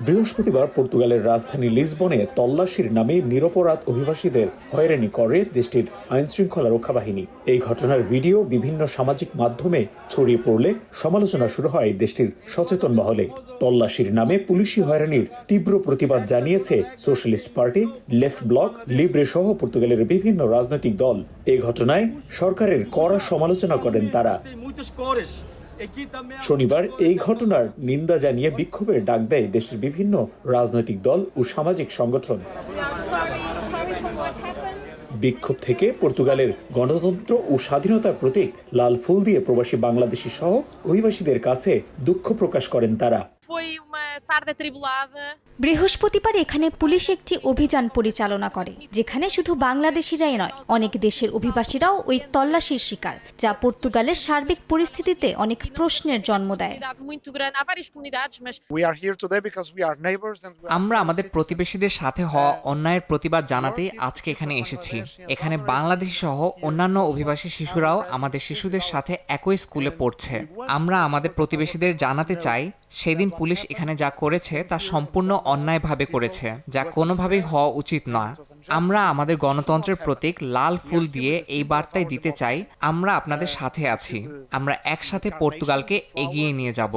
বৃহস্পতিবার পর্তুগালের রাজধানী লিসবনে তল্লাশির নামে নিরপরাধ অভিবাসীদের হয়রানি করে দেশটির আইনশৃঙ্খলা রক্ষা বাহিনী। এই ঘটনার ভিডিও বিভিন্ন সামাজিক মাধ্যমে ছড়িয়ে পড়লে সমালোচনা শুরু হয় দেশটির সচেতন মহলে। তল্লাশির নামে পুলিশি হয়রানির তীব্র প্রতিবাদ জানিয়েছে socialist party, left block, Libre সহ পর্তুগালের বিভিন্ন রাজনৈতিক দল। এই ঘটনায় সরকারের কড়া সমালোচনা করেন তারা। শনিবার এই ঘটনার নিন্দা জানিয়ে বিক্ষোভের ডাক দেয় দেশের বিভিন্ন রাজনৈতিক দল ও সামাজিক সংগঠন। বিক্ষোভ থেকে পর্তুগালের গণতন্ত্র ও স্বাধীনতার প্রতীক লাল ফুল দিয়ে প্রবাসী বাংলাদেশি সহ অভিবাসীদের কাছে দুঃখ প্রকাশ করেন তারা। বৃহস্পতিবার এখানে পুলিশ একটি অভিযান পরিচালনা করে, যেখানে শুধু বাংলাদেশিরাই নয়, অনেক দেশের অভিবাসীরাও ওই তল্লাশির শিকার, যা পর্তুগালের সার্বিক পরিস্থিতিতে অনেক প্রশ্নের জন্ম দেয়। আমরা আমাদের প্রতিবেশীদের সাথে হওয়া অন্যায়ের প্রতিবাদ জানাতে আজকে এখানে এসেছি। এখানে বাংলাদেশি সহ অন্যান্য অভিবাসী শিশুরাও আমাদের শিশুদের সাথে একই স্কুলে পড়ছে। আমরা আমাদের প্রতিবেশীদের জানাতে চাই, সেদিন পুলিশ এখানে যা করেছে তা সম্পূর্ণ অন্যায়ভাবে করেছে, যা কোনোভাবেই হওয়া উচিত নয়। আমরা আমাদের গণতন্ত্রের প্রতীক লাল ফুল দিয়ে এই বার্তায় দিতে চাই, আমরা আপনাদের সাথে আছি। আমরা একসাথে পর্তুগালকে এগিয়ে নিয়ে যাব।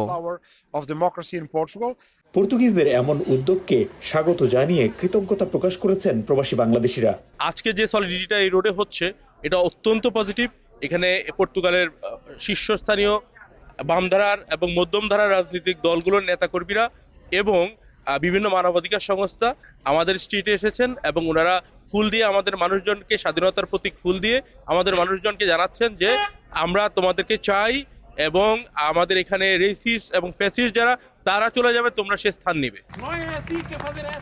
পর্তুগিজদের এমন উদ্যোগকে স্বাগত জানিয়ে কৃতজ্ঞতা প্রকাশ করেছেন প্রবাসী বাংলাদেশিরা। আজকে যে সলিডিটিটা এই রোডে হচ্ছে, এটা অত্যন্ত পজিটিভ। এখানে পর্তুগালের শীর্ষস্থানীয় বামধারার এবং মধ্যমধারার রাজনৈতিক দলগুলোর নেতাকর্মীরা এবং বিভিন্ন মানবাধিকার সংস্থা আমাদের স্ট্রিটে এসেছেন এবং ওনারা ফুল দিয়ে আমাদের মানুষজনকে, স্বাধীনতার প্রতীক ফুল দিয়ে আমাদের মানুষজনকে জানাচ্ছেন যে আমরা তোমাদেরকে চাই এবং আমাদের এখানে রেসিস্ট এবং ফ্যাসিস্ট যারা তারা চলে যাবে, তোমরা সে স্থান নিবে।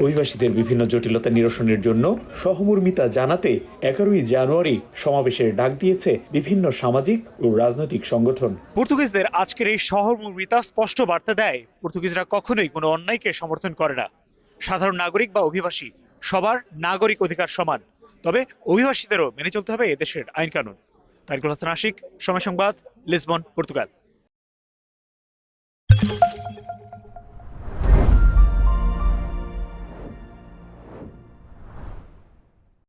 অভিবাসীদের বিভিন্ন জটিলতা নিরসনের জন্য সহমর্মিতা জানাতে 11ই জানুয়ারি সমাবেশের ডাক দিয়েছে বিভিন্ন সামাজিক ও রাজনৈতিক সংগঠন। পর্তুগিজদের আজকের এই সহমর্মিতা স্পষ্ট বার্তা দেয়, পর্তুগিজরা কখনোই কোনো অন্যায়কে সমর্থন করে না। সাধারণ নাগরিক বা অভিবাসী সবার নাগরিক অধিকার সমান, তবে অভিবাসীদেরও মেনে চলতে হবে এদেশের আইন কানুন। তারিকুল হাসান আশিক, সময় সংবাদ, লিসবন, পর্তুগাল।